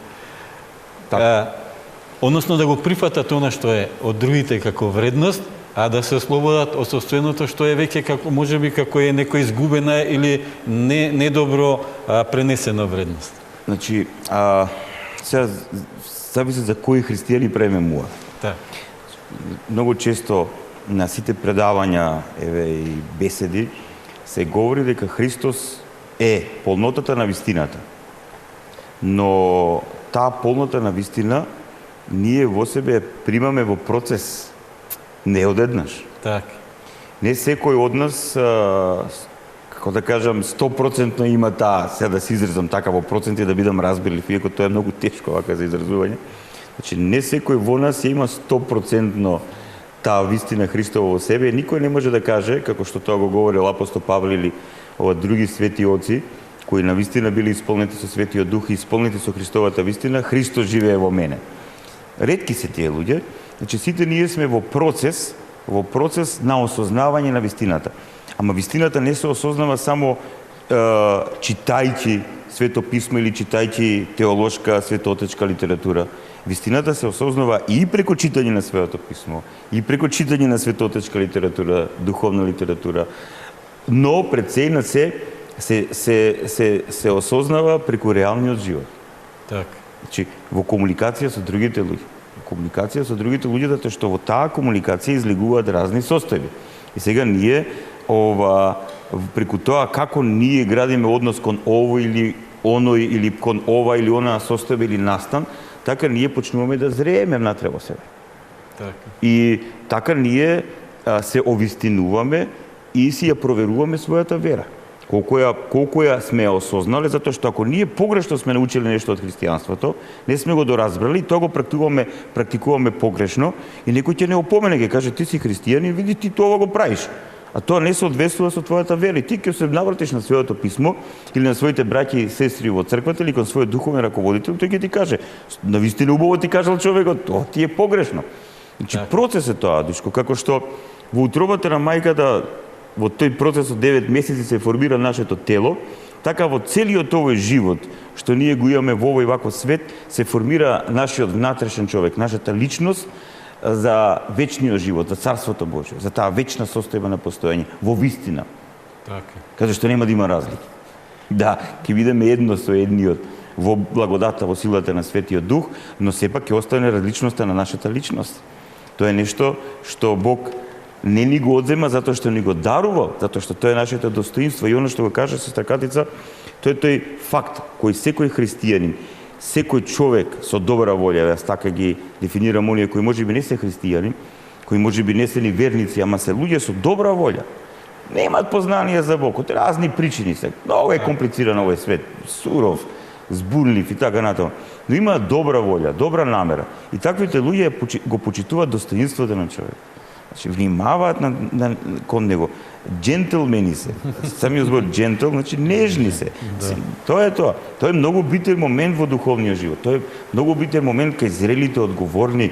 Односно да го прифатат она што е од другите како вредност, а да се ослободат од собственото што е веќе како можеби како е некоја изгубена или недобро пренесена вредност. Значи, сега зависи за кои христијани правиме муа. Да. Многу често на сите предавања и беседи се говори дека Христос е полнотата на вистината. Но таа полнота на вистина ние во себе примаме во процес, не одеднаш. Так. Не секој од нас, како да кажам, 100% има таа, сега да се изразам така во проценти да бидам разбирлив, иако тоа е многу тешко вака за изразување. Значи, не секој во нас има 100% таа вистина Христова во себе. Никој не може да каже, како што тоа го говорил апостол Павле или други свети оци, кои навистина били исполнети со Светиот Дух и исполнети со Христовата вистина, Христос живее во мене. Ретки се тие луѓе. Значи, сите ние сме во процес на осознавање на вистината. Ама вистината не се осознава само читајќи Свето писмо или читајќи теолошка, светоотечка литература. Вистината се осознава и преку читање на Светото писмо, и преку читање на светоотечка литература, духовна литература, но пред се и на се осознава преку реалниот живот. Так. Значи, во комуникација со другите луѓе. Комуникација со другите луѓе, затоа што во таа комуникација излегуваат разни состојби. И сега ние преку тоа како ние градиме однос кон овој или оној или кон ова или она состојба или настан, така ние почнуваме да зрееме внатре во себе. Така. И така ние се овистинуваме и си ја проверуваме својата вера. Колку ја сме осознале, затоа што ако ние погрешно сме научили нешто од христијанството, не сме го доразбрали, тоа го практикуваме погрешно и некој ќе не опомене, ќе каже ти си христијанин, види ти тоа го правиш. А тоа не соодветствува со твојата вера. И ти ќе се навратиш на Светото писмо или на своите браќи и сестри во црквата или кон својот духовен раководител, тој ќе ти каже, навистина убаво ти кажал човекот, тоа ти е погрешно. Значи процес е тоа, душко, како што во утробата на мајката во тој процес од 9 месеци се формира нашето тело, така во целиот овој живот што ние го имаме во овој ваков свет, се формира нашиот внатрешен човек, нашата личност за вечниот живот, за Царството Божие, за таа вечна состојба на постојање, во вистина. Така. Каже што нема да има разлики. Да, ќе бидеме едно со едниот во благодата, во силата на Светиот Дух, но сепак ќе остане различноста на нашата личност. Тоа е нешто што Бог не ни го одзема затоа што ни го дарувал, затоа што тоа е нашето достоинство и оно што го кажа сестра Катица, тоа е тој факт кој секој христијанин, секој човек со добра волја, јас така ги дефинирам оние кои можеби не се христијани, кои можеби не се ни верници, ама се луѓе со добра волја, немаат познанија за Бог, од разни причини се. Многу е комплициран овој свет, суров, збунлив и така натаму. Но имаат добра волја, добра намера. И таквите луѓе го почитуваат достоинството на човек. Значи, внимаваат кон него. Джентлмени се. Самиот збор джентл, значи нежни се. Да. Тоа е тоа. Тоа е многу битен момент во духовниот живот. Тоа е многу битен момент кај зрелите, одговорни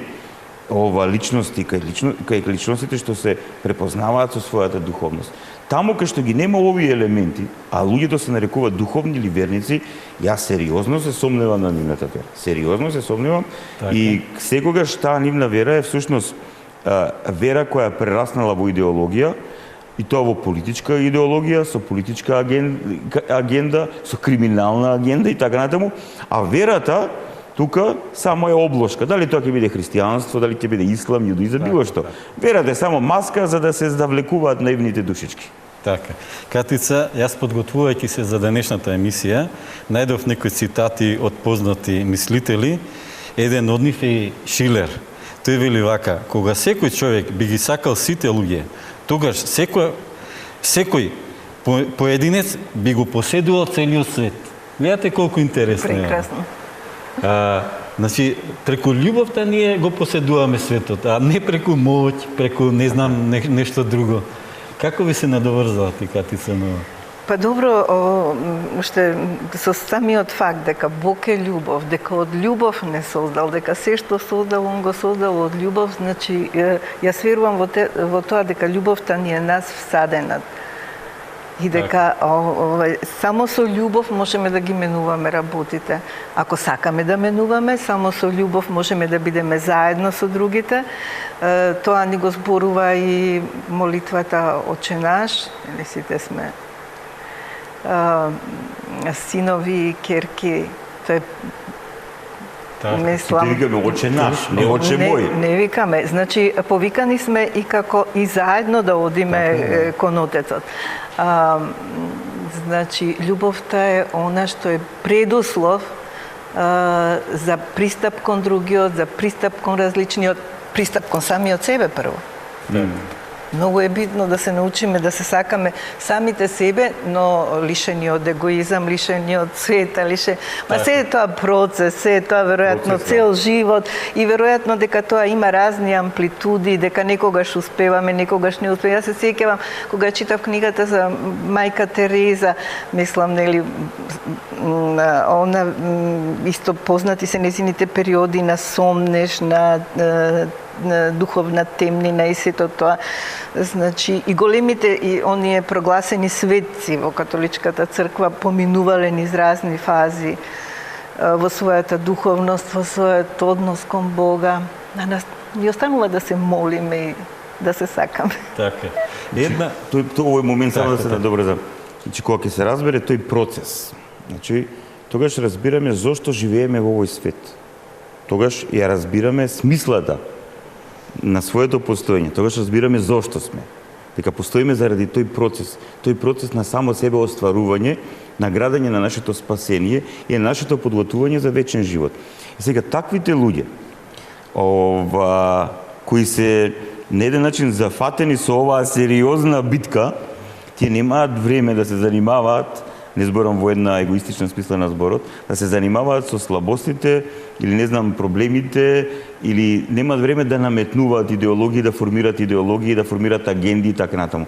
личности, кај личностите што се препознаваат со својата духовност. Таму кај што ги нема овие елементи, а луѓето се нарекуваат духовни или верници, јас сериозно се сомневам на нивната вера. Сериозно се сомневам и секогаш таа нивна вера е всушност вера која е прераснала во идеологија, и тоа во политичка идеологија, со политичка агенда, со криминална агенда и така натаму, а верата тука само е обложка. Дали тоа ќе биде христијанство, дали ќе биде ислам, јудизам, било што. Верата е само маска за да се здавлекуваат наивните душички. Така. Катица, јас подготвувајќи се за денешната емисија, најдов некои цитати од познати мислители. Еден од нив е Шилер. Тој вели вака: кога секој човек би ги сакал сите луѓе, тогаш секој поединец би го поседувал целиот свет. Гледате колку интересно е. Прекрасно. Значи, преку љубовта ние го поседуваме светот, а не преку моќ, преку не знам нешто друго. Како ви се надоврзала ти, Катица, на... Па добро, уште со самиот факт дека Бог е љубов, дека од љубов не создал, дека се што создал, Он го создал од љубов, значи јас верувам во тоа дека љубовта ни е нас всадена. И дека само со љубов можеме да ги менуваме работите. Ако сакаме да менуваме, само со љубов можеме да бидеме заедно со другите. Тоа ни го зборува и молитвата Отче наш, или сите сме синови, керки, тоа е Ти викаме Отче наш, не Отче мој. Не викаме, значи повикани сме и како и заедно да одиме кон Отецот. Значи љубовта е она што е предуслов за пристап кон другиот, за пристап кон различниот, пристап кон самиот себе прво. Многу е битно да се научиме да се сакаме самите себе, но лишени од егоизам, лишени од света, Ма се е тоа процес, се е тоа веројатно цел живот и веројатно дека тоа има разни амплитуди, дека некогаш успеваме, некогаш не успеваме. Јас се сеќавам кога читав книгата за мајка Тереза, мислам, нели, она исто познати се незините периоди на сомнеш, на духовна темнина и сето тоа. Значи, и големите, и оние прогласени светци во католичката црква поминувале низ разни фази во својата духовност, во својот однос кон Бога. На нас ни останува да се молиме и да се сакаме. Така. Овој момент само да се надобрзам. Значи, кога ќе се разбере тој процес, значи, тогаш разбираме зошто живееме во овој свет. Тогаш ја разбираме смислата на своето постоење. Тогаш разбираме зошто сме. Дека постоиме заради тој процес на само себе остварување, на градење на нашето спасение и на нашето подготвување за вечен живот. И сега таквите луѓе, кои се на еден начин зафатени со оваа сериозна битка, тие немаат време да се занимаваат, не зборам во една егоистична смисла на зборот, да се занимаваат со слабостите или не знам проблемите, или немаат време да наметнуваат идеологии, да формираат идеологии, да формираат агенди и така натаму.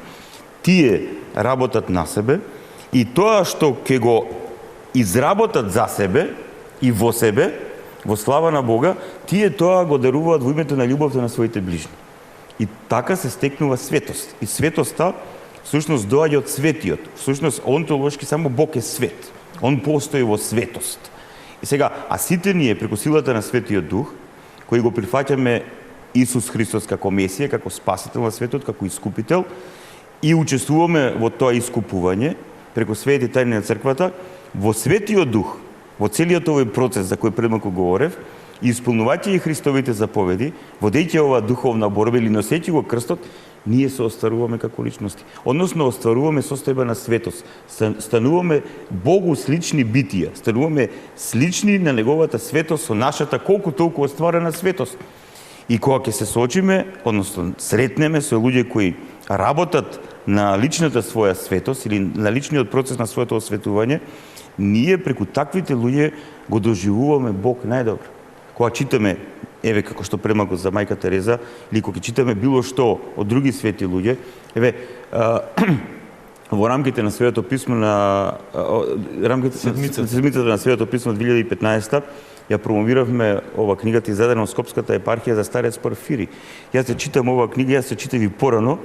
Тие работат на себе и тоа што ќе го изработат за себе и во себе, во слава на Бога, тие тоа го даруваат во името на љубовта на своите ближни. И така се стекнува светост. И светоста всушност доаѓа од светиот. Всушност, онтологски само Бог е свет. Он постои во светост. И сега, а сите ние, преку силата на Светиот Дух, кои го прифаќаме Исус Христос како Месија, како Спасител на светот, како Искупител, и учествуваме во тоа искупување, преку светите тајни на црквата, во Светиот Дух, во целиот овој процес за кој пред малку говорев, и исполнувајќи Христовите заповеди, водејќи оваа духовна борба или носејќи го крстот, ние се остваруваме како личности. Односно, остваруваме состојба на светост. Стануваме Богу слични битија. Стануваме слични на Неговата светост со нашата колку толку остварена светост. И кога ќе се соочиме, односно сретнеме со луѓе кои работат на личната своја светост или на личниот процес на своето осветување, ние преку таквите луѓе го доживуваме Бог најдобро. Кога читаме, еве како што премалку за мајка Тереза, или кога читаме било што од други свети луѓе, еве во рамките на Светото писмо на седмицата на Светото писмо 2015 ја промовиравме ова книгата издадена од Скопската епархија за старец Порфири. Јас се читам оваа книга, јас се читав и порано,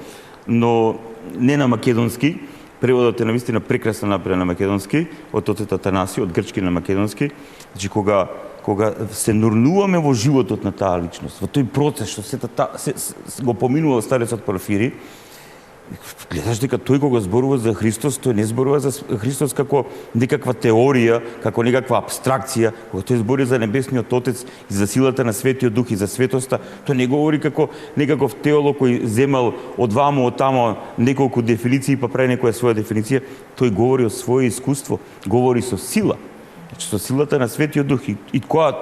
но не на македонски. Преводот е навистина прекрасно направен на македонски, од Отец Атанаси, од грчки на македонски. Значи, кога се нурнуваме во животот на таа личност, во тој процес што го поминувал старецот Порфири, гледаш дека тој кога зборува за Христос, тој не зборува за Христос како некаква теорија, како некаква абстракција, кога тој збори за Небесниот Отец и за силата на Светиот Дух и за светоста, тој не говори како некаков теолог кој земал од вамо, од тамо неколку дефиниции па прави некоја своја дефиниција, тој говори од свое искуство, говори со сила. Значи, со силата на Светиот Дух. И кога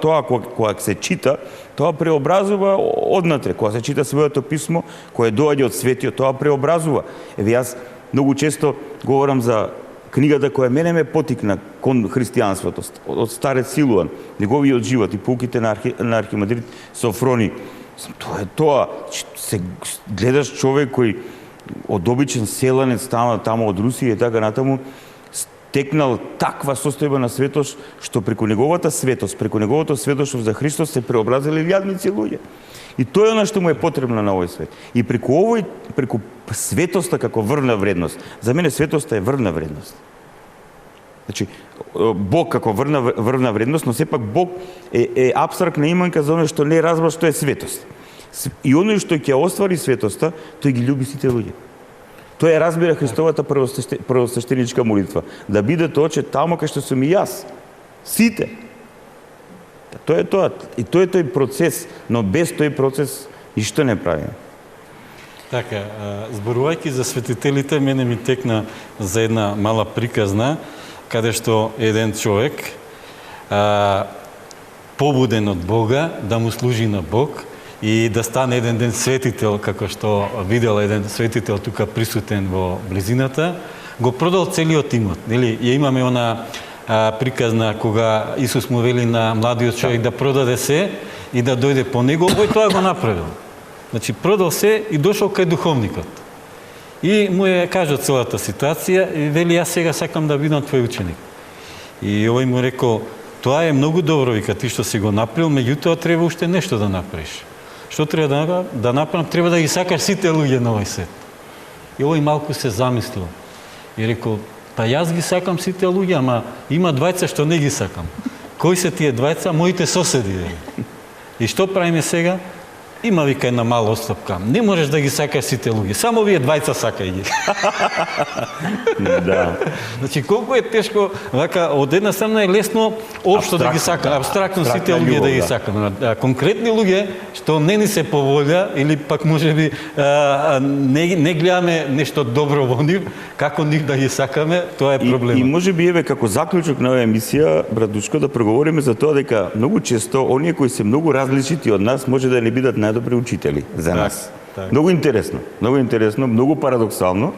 се чита, тоа преобразува однатре. Кога се чита своето писмо, кое доаѓа од Светиот, тоа преобразува. Еве, јас многу често говорам за книгата која мене ме потикна кон христијанството, од старец Силуан, неговиот живот и поуките на архимандрит Софрони. Тоа е тоа. Се гледаш човек кој од обичен селанец тамо од Русија и така натаму, текнал таква состојба на светост, што преку неговата светост, преку неговото сведоштво за Христос се преобразили илјадници луѓе. И тоа е она што му е потребно на овој свет. И преку светоста како врвна вредност. За мене светоста е врвна вредност. Значи, Бог како врвна вредност, но сепак Бог е апстрактна иманка за оној што не разбра што е светост. И оној што ќе оствари светоста, тој ги љуби сите луѓе. Тој ја разбира Христовата првосвещеничка молитва. Да бидете Оче тамо кај што сум и јас. Сите. Тоа е тоа. И тоа е тој процес, но без тој процес ништо не правиме. Така, зборувајќи за светителите, мене ми текна за една мала приказна, каде што еден човек побуден од Бога да му служи на Бог и да стане еден ден светител, како што видел еден светител тука присутен во близината, го продал целиот имот. Нели, ја имаме она приказна кога Исус му вели на младиот човек да продаде се и да дојде по него, овој тоа го направил. Значи, продал се и дошол кај духовникот. И му е кажа целата ситуација и вели, јас сега сакам да бидам твој ученик. И овој му рекол, тоа е многу добро, вика, ти што си го направил, меѓутоа треба уште нешто да направиш. Што треба да направам? Треба да ги сакаш сите луѓе на овој свет. И овој малку се замислил. И рекол, па јас ги сакам сите луѓе, ама има двајца што не ги сакам. Кои се тие двајца? Моите соседи. И што правиме сега? Има, вика, една мала отстапка. Не можеш да ги сакаш сите луѓе. Само вие двајца сакај ги. Да. Значи, колку е тешко, вака, од една страна е лесно општо да ги сака, абстрактно сите луѓе да ги сакаме. Конкретни луѓе, што не ни се по волја, или пак можеби не гледаме нешто добро во нив, како нив да ги сакаме, тоа е проблемот. И можеби, еве, како заклучок на оваа емисија, братучко, да проговориме за тоа дека многу често оние кои се многу различити од нас може да не бидат најдобри учители за нас. Так. Многу интересно, многу парадоксално,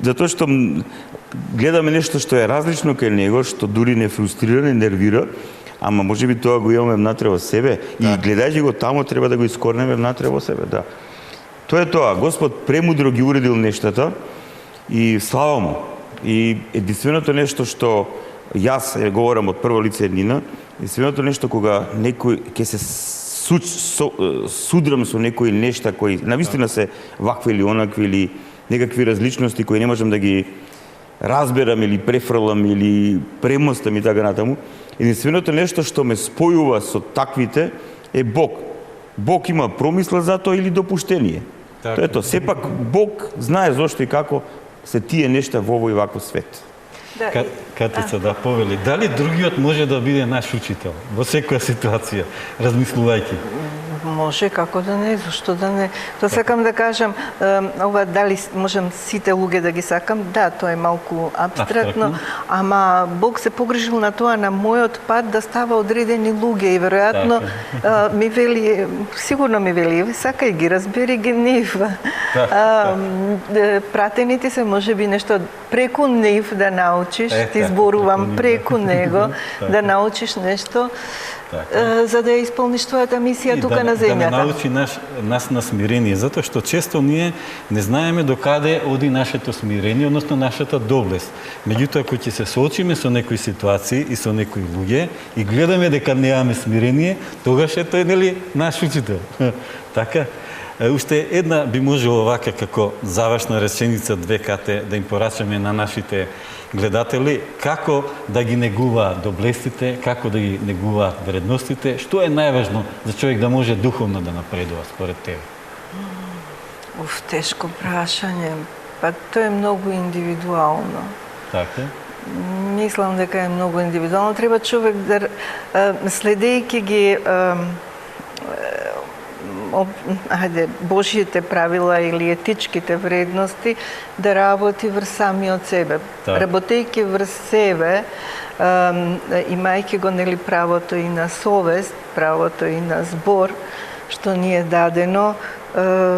затоа што гледаме нешто што е различно кај него, што дури не фрустрира, не нервира, ама можеби тоа го имаме внатре во себе и гледајќи го тамо треба да го искорнеме внатре во себе, да. Тоа е тоа, Господ премудро ги уредил нештата и слава му. И единственото нешто што јас говорам од прво лице еднина, единственото нешто кога некој ќе се судрам со некои нешта кои навистина се вакви или онакви или некакви различности кои не можам да ги разберам или префрлам или премостам и така натаму. Единственото нешто што ме спојува со таквите е Бог. Бог има промисла за тоа или допуштение. Тоа е тоа. Сепак Бог знае зошто и како се тие нешта во овој ваков свет. Катица, да повели. Дали другиот може да биде наш учител во секоја ситуација, размислувајќи? Може, како да не, зашто да не. Тоа сакам да кажам, ова дали можам сите луѓе да ги сакам, да, тоа е малку абстрактно, ама Бог се погрижил на тоа, на мојот пат да става одредени луѓе и веројатно ми вели, сигурно ми вели, сакај ги, разбери ги нив. Пратените се можеби нешто преку нив да научиш, ти зборувам преку него, да научиш нешто, за да ја исполниш твојата мисија тука на земјата. Да научи нас на смирение, затоа што често ние не знаеме докаде оди нашето смирение, односно нашата доблест. Меѓутоа, кога ќе се соочиме со некои ситуации и со некои луѓе и гледаме дека немаме смирение, тогаш е тој, нели, наш учител. Така? Уште една би можело вака како завршна реченица две кате да им порачаме на нашите гледатели како да ги негуваат доблестите, како да ги негуваат вредностите, што е најважно за човек да може духовно да напредува според тебе? Тешко прашање. Па тоа е многу индивидуално. Така. Мислам дека е многу индивидуално. Треба човек да следејќи ги Божјите правила или етичките вредности, да работи врз самиот себе. Так. Работејќи врз себе, имајќи го нели правото и на совест, правото и на збор, што ни е дадено,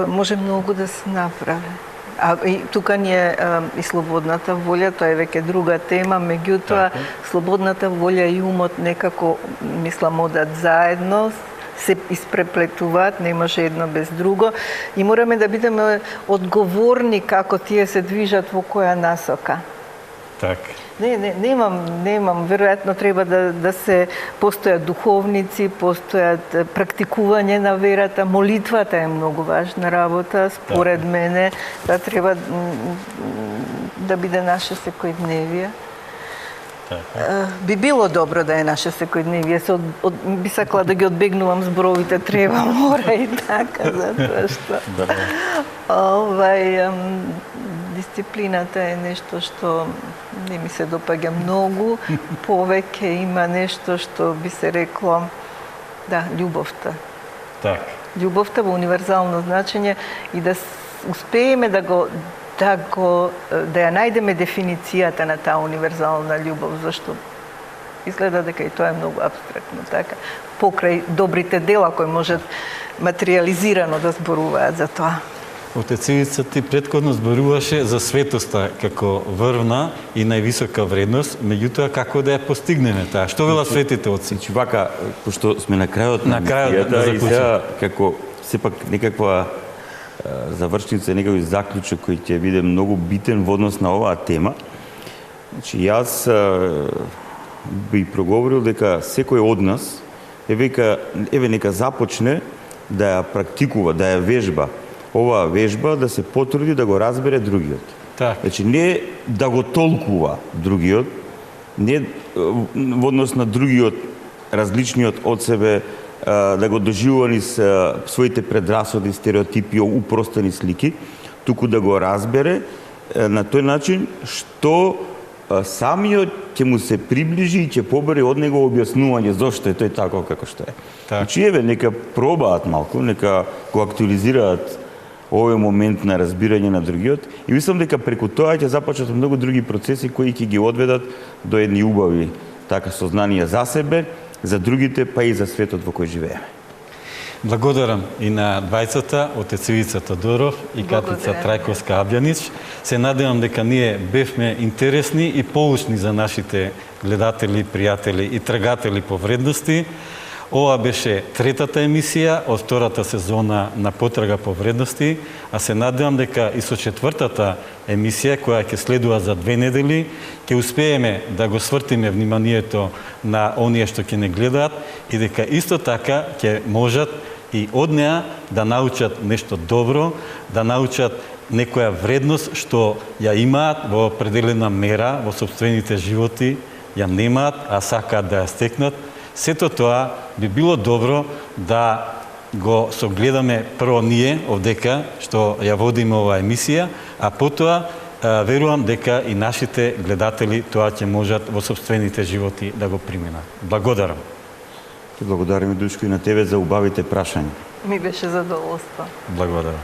може многу да се направи. А и тука ни е и слободната волја, тоа е веќе друга тема, меѓутоа слободната волја и умот некако, мислам, одат заедно, се испреплетуваат, не може едно без друго и мораме да бидеме одговорни како тие се движат во која насока. Така. Немам, веројатно треба да се постојат духовници, постојат практикување на верата, молитвата е многу важна работа, според мене, да треба да биде наше секојдневие. Би било добро да е наше секојдневие. Би сакала да ги одбегнувам зборовите треба, мора и така, затоа што дисциплината е нешто што не ми се допаѓа многу. Повеќе има нешто што би се рекло, љубовта. Так. Љубовта во универзално значење и да успееме да ја најдеме дефиницијата на таа универзална љубов, зашто изгледа дека и тоа е многу апстрактно, така, покрај добрите дела кои можат материализирано да зборуваат за тоа. Отец Ивица, ти претходно зборуваше за светоста како врвна и највисока вредност, меѓутоа како да ја постигнеме таа? Што велат светите отци? Значи вака, пошто сме на крајот на мисијата и сега како сепак некаква завршница, некој заклучок кој ќе биде многу битен во однос на оваа тема. Значи јас би проговорил дека секој од нас еве нека започне да ја практикува, да ја вежба. Оваа вежба да се потруди да го разбере другиот. Так. Значи не да го толкува другиот, не во однос на другиот различниот од себе, да го доживува низ своите предрасуди, стереотипи, упростени слики, туку да го разбере на тој начин што самиот ќе му се приближи и ќе побере од него објаснување зошто е тој тако како што е. Значи еве нека пробаат малку, нека го актуализираат овој момент на разбирање на другиот и мислам дека преку тоа ќе започнат многу други процеси кои ќе ги одведат до едни убави така сознанија за себе, за другите, па и за светот во кој живееме. Благодарам и на двајцата, отец Ивица Тодоров и катица Трајковска Абјанич. Се надевам дека ние бевме интересни и поучни за нашите гледатели, пријатели и трагатели по вредности. Ова беше третата емисија од втората сезона на Потрага по вредности, а се надевам дека и со четвртата емисија, која ќе следува за 2 недели, ќе успееме да го свртиме вниманието на оние што ќе не гледаат и дека исто така ќе можат и од неа да научат нешто добро, да научат некоја вредност што ја имаат во определена мера во сопствените животи, ја немаат, а сакаат да ја стекнат. Сето тоа би било добро да го согледаме прво ние овдека што ја водиме оваа емисија, а потоа верувам дека и нашите гледатели тоа ќе можат во сопствените животи да го применат. Благодарам. Благодарам, Дучко, и на тебе за убавите прашања. Ми беше задоволство. Благодарам.